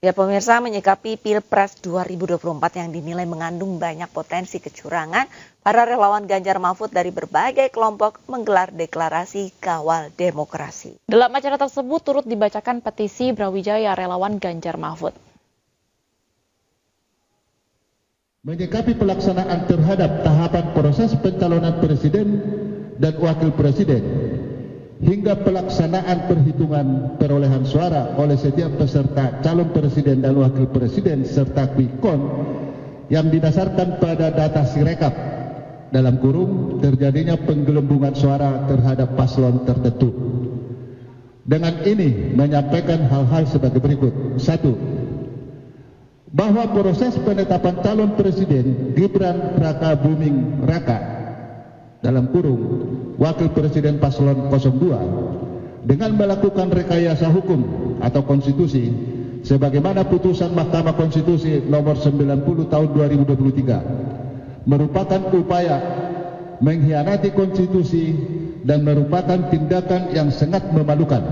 Ya pemirsa, menyikapi Pilpres 2024 yang dinilai mengandung banyak potensi kecurangan, para relawan Ganjar Mahfud dari berbagai kelompok menggelar deklarasi kawal demokrasi. Dalam acara tersebut turut dibacakan petisi Brawijaya relawan Ganjar Mahfud. Menyikapi pelaksanaan terhadap tahapan proses pencalonan presiden dan wakil presiden, hingga pelaksanaan perhitungan perolehan suara oleh setiap peserta calon presiden dan wakil presiden serta quick count yang didasarkan pada data Sirekap dalam kurung terjadinya penggelembungan suara terhadap paslon tertentu. Dengan ini menyampaikan hal-hal sebagai berikut. 1. Bahwa proses penetapan calon presiden Gibran Raka Buming Raka dalam kurung wakil presiden paslon 02 dengan melakukan rekayasa hukum atau konstitusi sebagaimana putusan Mahkamah Konstitusi nomor 90 tahun 2023 merupakan upaya mengkhianati konstitusi dan merupakan tindakan yang sangat memalukan.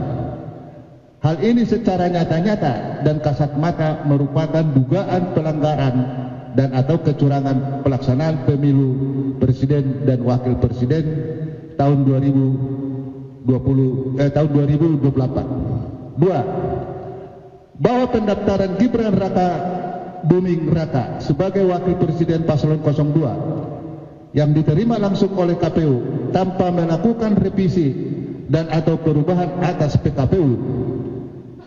Hal ini secara nyata-nyata dan kasat mata merupakan dugaan pelanggaran dan atau kecurangan pelaksanaan pemilu presiden dan wakil presiden tahun 2024. 2. Bahwa pendaftaran Gibran Raka Buming Raka sebagai wakil presiden paslon 02 yang diterima langsung oleh KPU tanpa melakukan revisi dan atau perubahan atas PKPU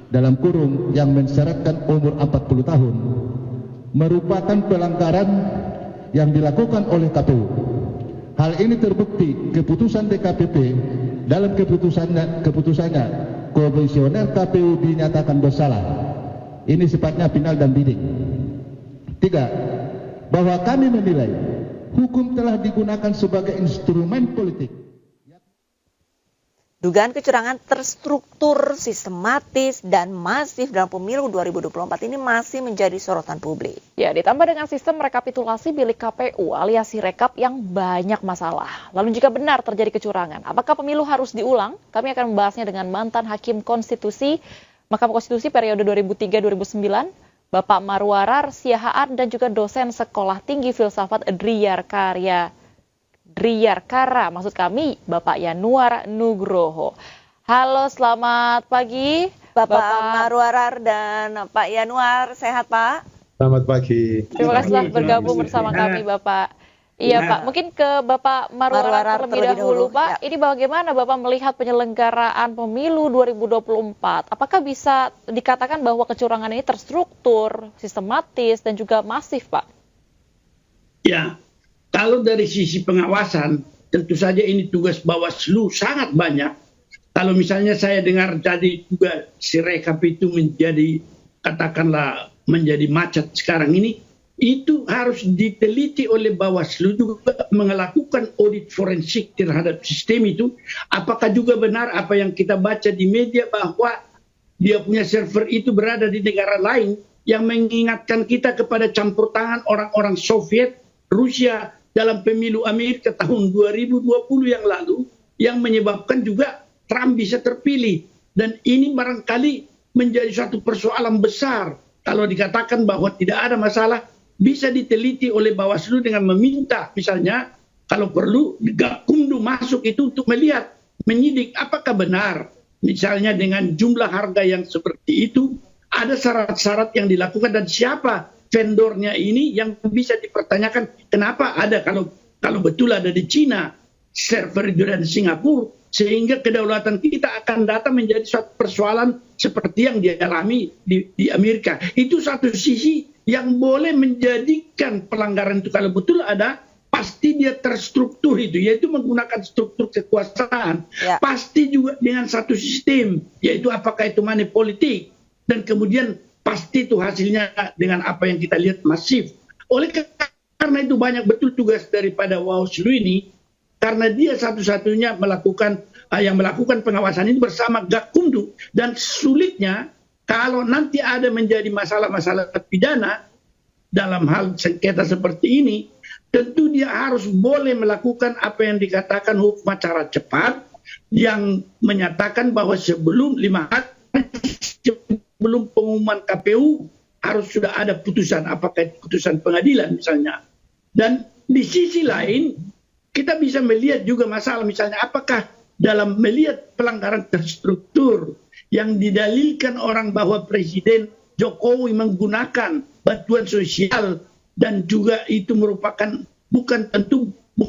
dalam kurung yang mensyaratkan umur 40 tahun merupakan pelanggaran yang dilakukan oleh KPU. Hal ini terbukti keputusan DKPP dalam keputusannya komisioner KPU dinyatakan bersalah. Ini sifatnya final dan binding. 3. Bahwa kami menilai hukum telah digunakan sebagai instrumen politik. Dugaan kecurangan terstruktur, sistematis, dan masif dalam pemilu 2024 ini masih menjadi sorotan publik. Ya, ditambah dengan sistem rekapitulasi bilik KPU alias Sirekap yang banyak masalah. Lalu jika benar terjadi kecurangan, apakah pemilu harus diulang? Kami akan membahasnya dengan mantan Hakim Konstitusi, Mahkamah Konstitusi periode 2003-2009, Bapak Marwarar Siahaan dan juga dosen Sekolah Tinggi Filsafat Driyarkara, maksud kami Bapak Yanuar Nugroho. Halo, selamat pagi Bapak Marwarar dan Pak Yanuar, sehat Pak? Selamat pagi. Terima kasih telah bergabung bersama kami Bapak. Iya Pak, mungkin ke Bapak Marwarar terlebih dahulu Pak. Ini bagaimana Bapak melihat penyelenggaraan pemilu 2024? Apakah bisa dikatakan bahwa kecurangan ini terstruktur, sistematis dan juga masif Pak? Ya. Kalau dari sisi pengawasan, tentu saja ini tugas Bawaslu sangat banyak. Kalau misalnya saya dengar tadi juga Sirekap itu menjadi, katakanlah menjadi macet sekarang ini, itu harus diteliti oleh Bawaslu juga melakukan audit forensik terhadap sistem itu. Apakah juga benar apa yang kita baca di media bahwa dia punya server itu berada di negara lain yang mengingatkan kita kepada campur tangan orang-orang Soviet, Rusia, dalam pemilu Amerika tahun 2020 yang lalu yang menyebabkan juga Trump bisa terpilih. Dan ini barangkali menjadi suatu persoalan besar. Kalau dikatakan bahwa tidak ada masalah, bisa diteliti oleh Bawaslu dengan meminta misalnya kalau perlu Gakumdu masuk itu untuk melihat, menyidik apakah benar. Misalnya dengan jumlah harga yang seperti itu, ada syarat-syarat yang dilakukan dan siapa vendornya ini yang bisa dipertanyakan kenapa ada kalau betul ada di Cina, server itu ada di Singapura, sehingga kedaulatan kita akan datang menjadi suatu persoalan seperti yang dialami di Amerika. Itu satu sisi yang boleh menjadikan pelanggaran itu kalau betul ada, pasti dia terstruktur itu, yaitu menggunakan struktur kekuasaan. Ya. Pasti juga dengan satu sistem, yaitu apakah itu money politik, dan kemudian pasti itu hasilnya dengan apa yang kita lihat masif. Oleh karena itu banyak betul tugas daripada Bawaslu ini, karena dia satu-satunya yang melakukan pengawasan ini bersama Gakumdu. Dan sulitnya kalau nanti ada menjadi masalah-masalah pidana dalam hal sengketa seperti ini, tentu dia harus boleh melakukan apa yang dikatakan hukum acara cepat, yang menyatakan bahwa sebelum 5 hari sebelum pengumuman KPU harus sudah ada putusan, apakah itu putusan pengadilan misalnya. Dan di sisi lain kita bisa melihat juga masalah misalnya apakah dalam melihat pelanggaran terstruktur yang didalilkan orang bahwa Presiden Jokowi menggunakan bantuan sosial dan juga itu merupakan bukan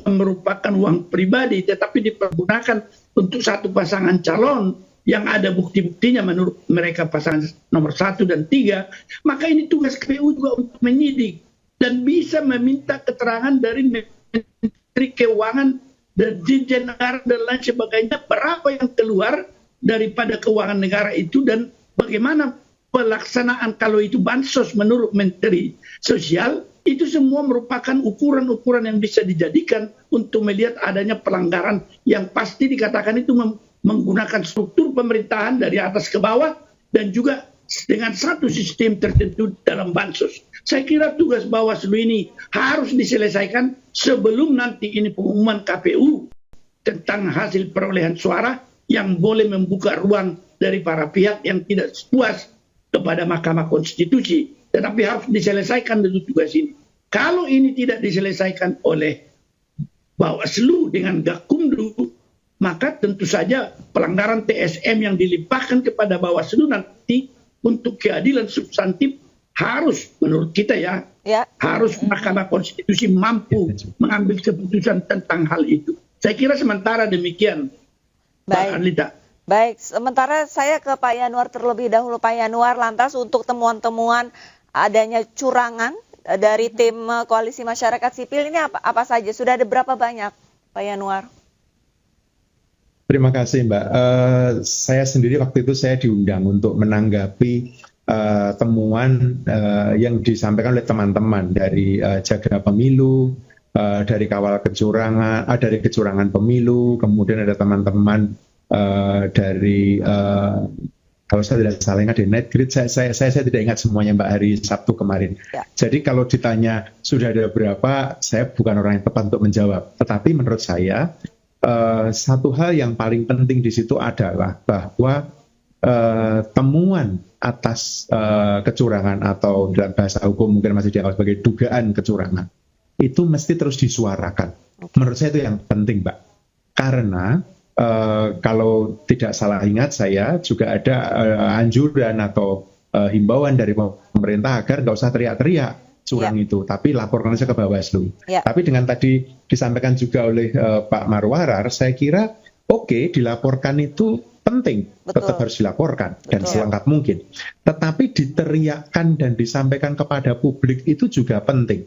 merupakan uang pribadi tetapi dipergunakan untuk satu pasangan calon yang ada bukti-buktinya menurut mereka pasangan nomor 1 dan 3, maka ini tugas KPU juga untuk menyidik dan bisa meminta keterangan dari Menteri Keuangan dan Dirjen Negara dan lain sebagainya berapa yang keluar daripada keuangan negara itu dan bagaimana pelaksanaan kalau itu bansos menurut Menteri Sosial. Itu semua merupakan ukuran-ukuran yang bisa dijadikan untuk melihat adanya pelanggaran yang pasti dikatakan itu menggunakan struktur pemerintahan dari atas ke bawah dan juga dengan satu sistem tertentu dalam bansos. Saya kira tugas Bawaslu ini harus diselesaikan sebelum nanti ini pengumuman KPU tentang hasil perolehan suara yang boleh membuka ruang dari para pihak yang tidak puas kepada Mahkamah Konstitusi. Tetapi harus diselesaikan dulu tugas ini. Kalau ini tidak diselesaikan oleh Bawaslu dengan Gakumdu, maka tentu saja pelanggaran TSM yang dilimpahkan kepada Bawaslu nanti untuk keadilan substantif harus menurut kita harus Mahkamah Konstitusi mampu mengambil keputusan tentang hal itu. Saya kira sementara demikian, Mbak Arlita. Baik, sementara saya ke Pak Yanuar terlebih dahulu. Pak Yanuar, lantas untuk temuan-temuan adanya curangan dari tim Koalisi Masyarakat Sipil ini apa saja? Sudah ada berapa banyak, Pak Yanuar? Terima kasih, Mbak. Saya sendiri waktu itu saya diundang untuk menanggapi temuan yang disampaikan oleh teman-teman dari Jaga Pemilu, dari Kawal Kecurangan, dari Kecurangan Pemilu, kemudian ada teman-teman dari kalau saya tidak salah ingat di Netgrid, saya tidak ingat semuanya Mbak hari Sabtu kemarin. Ya. Jadi kalau ditanya sudah ada berapa, saya bukan orang yang tepat untuk menjawab. Tetapi menurut saya satu hal yang paling penting di situ adalah bahwa temuan atas kecurangan atau dalam bahasa hukum mungkin masih dianggap sebagai dugaan kecurangan itu mesti terus disuarakan. Menurut saya itu yang penting, Mbak. Karena kalau tidak salah ingat saya juga ada anjuran atau himbauan dari pemerintah agar nggak usah teriak-teriak curang itu, tapi laporkan saja ke Bawaslu. Tapi dengan tadi disampaikan juga oleh Pak Marwarar, saya kira oke, dilaporkan itu penting, tetap harus dilaporkan dan selengkap mungkin. Tetapi diteriakkan dan disampaikan kepada publik itu juga penting.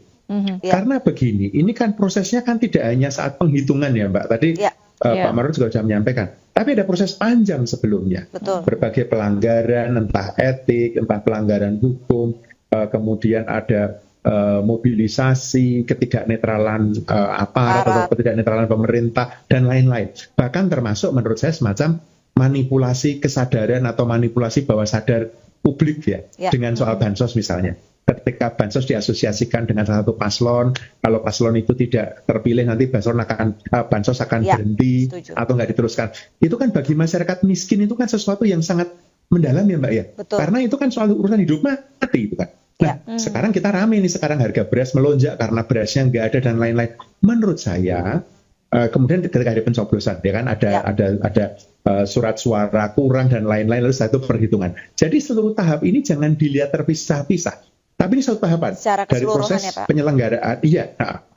Karena begini, ini kan prosesnya kan tidak hanya saat penghitungan ya Mbak. Tadi Pak Marwarar juga sudah menyampaikan. Tapi ada proses panjang sebelumnya. Berbagai pelanggaran, entah etik, entah pelanggaran hukum, kemudian ada mobilisasi, ketidaknetralan aparat atau ketidaknetralan pemerintah, dan lain-lain. Bahkan termasuk menurut saya semacam manipulasi kesadaran atau manipulasi bawah sadar publik dengan soal bansos misalnya. Ketika bansos diasosiasikan dengan salah satu paslon, kalau paslon itu tidak terpilih nanti bansos akan berhenti atau nggak diteruskan. Itu kan bagi masyarakat miskin itu kan sesuatu yang sangat mendalam ya Mbak ya. Karena itu kan soal urusan hidup mati itu kan. Nah, sekarang kita rame nih, sekarang harga beras melonjak karena berasnya nggak ada dan lain-lain. Menurut saya, kemudian ketika ada pencoblosan, ya kan ada surat suara kurang dan lain-lain, lalu satu perhitungan. Jadi seluruh tahap ini jangan dilihat terpisah-pisah. Tapi ini satu tahapan dari proses penyelenggaraan,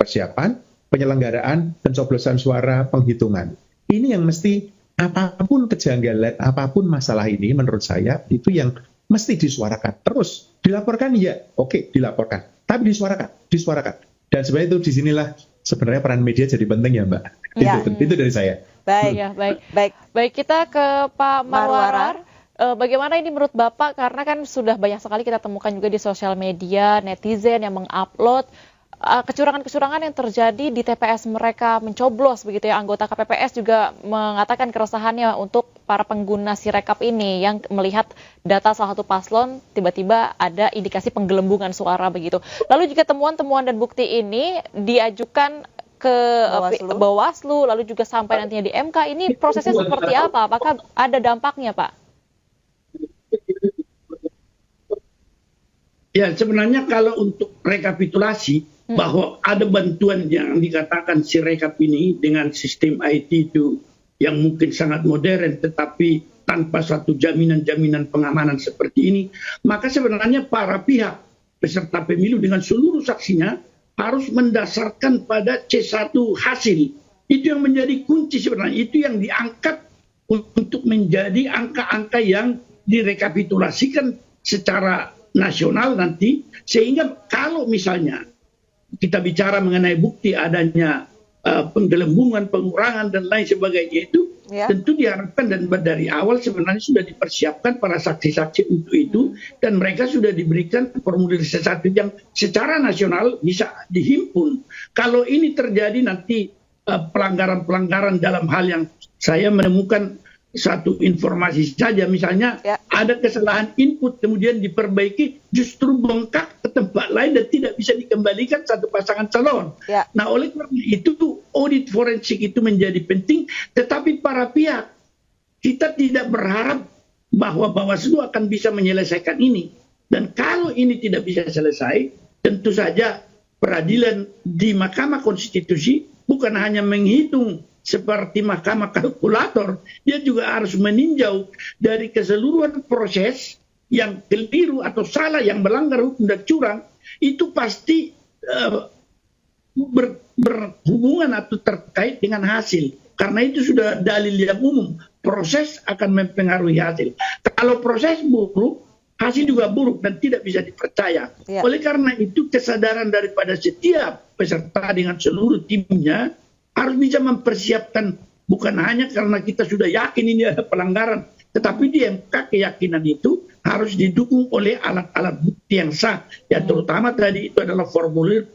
persiapan, penyelenggaraan, pencoblosan suara, penghitungan. Ini yang mesti apapun kejanggalan, apapun masalah ini, menurut saya itu yang mesti disuarakan. Terus dilaporkan oke, dilaporkan. Tapi disuarakan. Dan sebenarnya itu disinilah sebenarnya peran media jadi penting ya Mbak. Itu dari saya. Baik, kita ke Pak Marwarar. Bagaimana ini menurut Bapak, karena kan sudah banyak sekali kita temukan juga di sosial media, netizen yang mengupload kecurangan-kecurangan yang terjadi di TPS mereka mencoblos begitu ya. Anggota KPPS juga mengatakan keresahannya untuk para pengguna Sirekap ini yang melihat data salah satu paslon tiba-tiba ada indikasi penggelembungan suara begitu. Lalu jika temuan-temuan dan bukti ini diajukan ke Bawaslu lalu juga sampai nantinya di MK, ini prosesnya seperti apa? Apakah ada dampaknya Pak? Ya, sebenarnya kalau untuk rekapitulasi, bahwa ada bantuan yang dikatakan Sirekap ini dengan sistem IT itu yang mungkin sangat modern, tetapi tanpa satu jaminan-jaminan pengamanan seperti ini, maka sebenarnya para pihak peserta pemilu dengan seluruh saksinya harus mendasarkan pada C1 hasil. Itu yang menjadi kunci sebenarnya, itu yang diangkat untuk menjadi angka-angka yang direkapitulasikan secara nasional nanti, sehingga kalau misalnya kita bicara mengenai bukti adanya penggelembungan, pengurangan dan lain sebagainya itu, tentu diharapkan dan dari awal sebenarnya sudah dipersiapkan para saksi-saksi untuk itu, dan mereka sudah diberikan formulir C1 yang secara nasional bisa dihimpun. Kalau ini terjadi nanti pelanggaran-pelanggaran dalam hal yang saya menemukan satu informasi saja, misalnya ada kesalahan input kemudian diperbaiki, justru bengkak ke tempat lain dan tidak bisa dikembalikan satu pasangan calon. Nah, oleh karena itu audit forensik itu menjadi penting, tetapi para pihak kita tidak berharap bahwa Bawaslu akan bisa menyelesaikan ini. Dan kalau ini tidak bisa selesai, tentu saja peradilan di Mahkamah Konstitusi bukan hanya menghitung seperti mahkamah kalkulator, dia juga harus meninjau dari keseluruhan proses yang keliru atau salah, yang melanggar hukum dan curang, itu pasti berhubungan atau terkait dengan hasil. Karena itu sudah dalil yang umum, proses akan mempengaruhi hasil. Kalau proses buruk, hasil juga buruk dan tidak bisa dipercaya. Oleh karena itu kesadaran daripada setiap peserta dengan seluruh timnya harus bisa mempersiapkan, bukan hanya karena kita sudah yakin ini ada pelanggaran, tetapi di MK keyakinan itu harus didukung oleh alat-alat bukti yang sah. Ya, terutama tadi itu adalah formulir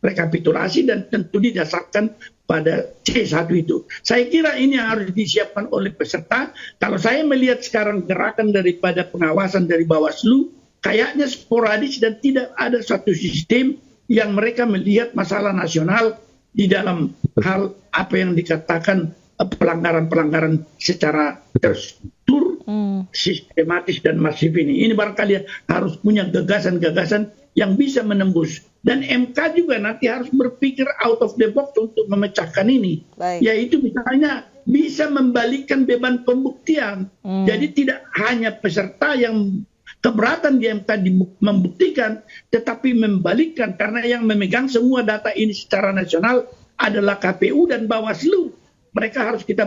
rekapitulasi dan tentu didasarkan pada C1 itu. Saya kira ini yang harus disiapkan oleh peserta. Kalau saya melihat sekarang gerakan daripada pengawasan dari Bawaslu, kayaknya sporadis dan tidak ada satu sistem yang mereka melihat masalah nasional di dalam hal apa yang dikatakan pelanggaran-pelanggaran secara terstruktur, sistematis dan masif ini. Ini barangkali harus punya gagasan-gagasan yang bisa menembus. Dan MK juga nanti harus berpikir out of the box untuk memecahkan ini. Yaitu misalnya bisa membalikkan beban pembuktian. Jadi tidak hanya peserta yang keberatan di MK membuktikan, tetapi membalikkan, karena yang memegang semua data ini secara nasional adalah KPU dan Bawaslu. Mereka harus kita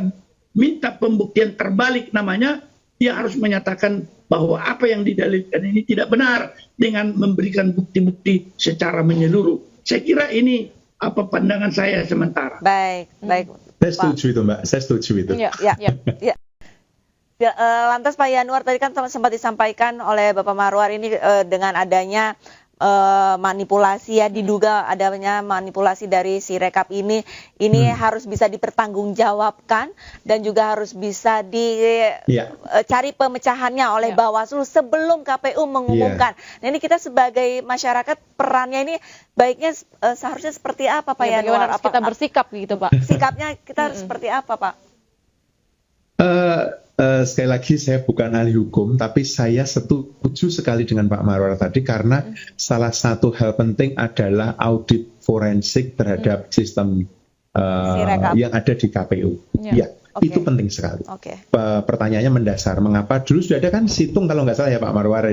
minta pembuktian terbalik, namanya dia harus menyatakan bahwa apa yang didalilkan ini tidak benar dengan memberikan bukti-bukti secara menyeluruh. Saya kira ini apa pandangan saya sementara. Baik. Saya setuju itu, Mbak. Saya setuju itu. Lantas Pak Yanuar, tadi kan sempat disampaikan oleh Bapak Marwar ini dengan adanya manipulasi, ya, diduga adanya manipulasi dari Sirekap ini harus bisa dipertanggungjawabkan dan juga harus bisa dicari pemecahannya oleh Bawaslu sebelum KPU mengumumkan. Nah, ini kita sebagai masyarakat perannya ini baiknya seharusnya seperti apa, Pak Yanuar? Bagaimana harus kita bersikap gitu, Pak? Sikapnya kita harus seperti apa, Pak? Sekali lagi saya bukan ahli hukum, tapi saya setuju sekali dengan Pak Marwar tadi, karena salah satu hal penting adalah audit forensik terhadap sistem yang ada di KPU. Itu penting sekali. Pertanyaannya mendasar, mengapa dulu sudah ada kan situng, kalau nggak salah ya Pak Marwar,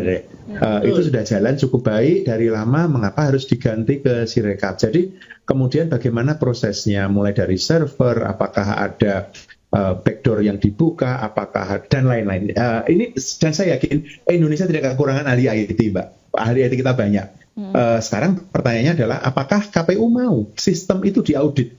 itu sudah jalan cukup baik dari lama, mengapa harus diganti ke Sirekap? Jadi kemudian bagaimana prosesnya, mulai dari server, apakah ada backdoor yang dibuka, apakah dan lain-lain. Ini dan saya yakin Indonesia tidak kekurangan ahli IT, Mbak. Ahli IT kita banyak. Sekarang pertanyaannya adalah apakah KPU mau sistem itu diaudit?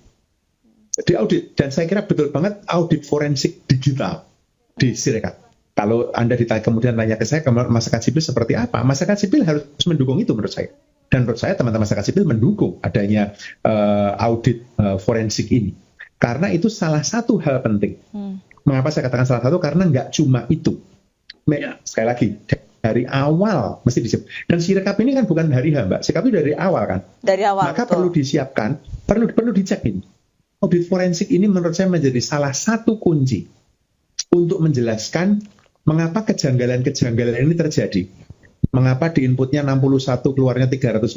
Diaudit, dan saya kira betul banget audit forensik digital di Sirekap. Kalau Anda kemudian tanya ke saya, masyarakat sipil seperti apa? Masyarakat sipil harus mendukung itu menurut saya. Dan menurut saya teman-teman masyarakat sipil mendukung adanya audit forensik ini. Karena itu salah satu hal penting. Mengapa saya katakan salah satu? Karena nggak cuma itu. Sekali lagi, dari awal mesti disiapkan. Dan Sirekap ini kan bukan hari Mbak. Sirekap itu dari awal kan. Dari awal. Maka perlu disiapkan, perlu dicekin. Audit forensik ini menurut saya menjadi salah satu kunci untuk menjelaskan mengapa kejanggalan-kejanggalan ini terjadi. Mengapa di inputnya 61 keluarnya 361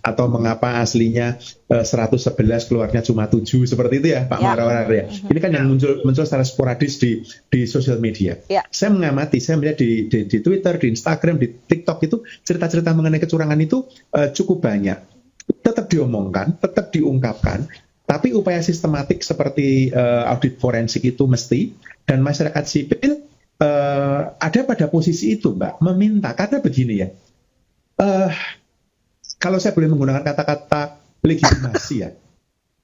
atau mengapa aslinya 111 keluarnya cuma 7 seperti itu ya Pak Marwarar ya. Ini kan yang muncul secara sporadis di sosial media. Saya mengamati, saya melihat di Twitter, di Instagram, di TikTok itu cerita-cerita mengenai kecurangan itu cukup banyak. Tetap diomongkan, tetap diungkapkan, tapi upaya sistematik seperti audit forensik itu mesti, dan masyarakat sipil ada pada posisi itu, Mbak, meminta. Karena begini ya, kalau saya boleh menggunakan kata-kata legitimasi ya,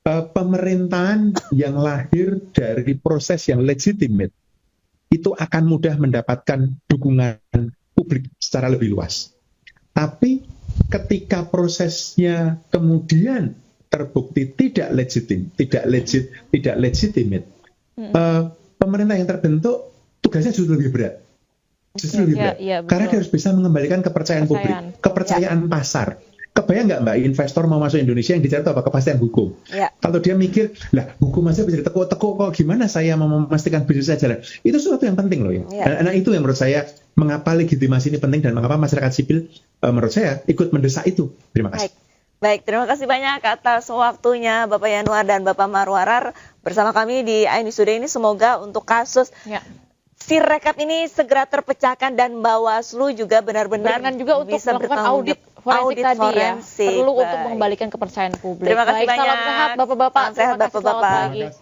pemerintahan yang lahir dari proses yang legitimate itu akan mudah mendapatkan dukungan publik secara lebih luas. Tapi ketika prosesnya kemudian terbukti tidak legitimate, pemerintah yang terbentuk tugasnya justru lebih berat. Karena dia harus bisa mengembalikan kepercayaan publik, kepercayaan pasar. Kebayang nggak Mbak, investor mau masuk Indonesia yang dicari itu apa? Kepastian hukum. Kalau dia mikir, lah hukum aja bisa diteko-teko, kok gimana saya mau memastikan bisnis saya jalan? Itu sesuatu yang penting loh ya. Nah itu yang menurut saya, mengapa legitimasi ini penting dan mengapa masyarakat sipil menurut saya ikut mendesak itu. Terima kasih. Baik, terima kasih banyak atas waktunya Bapak Yanuar dan Bapak Marwarar bersama kami di iNews Today ini. Semoga untuk kasus Sirekap ini segera terpecahkan dan Bawaslu juga benar-benar juga untuk bisa melakukan audit forensik tadi ya. Perlu untuk mengembalikan kepercayaan publik. Terima kasih banyak. Salam sehat Bapak-bapak. Salam sehat Bapak-bapak.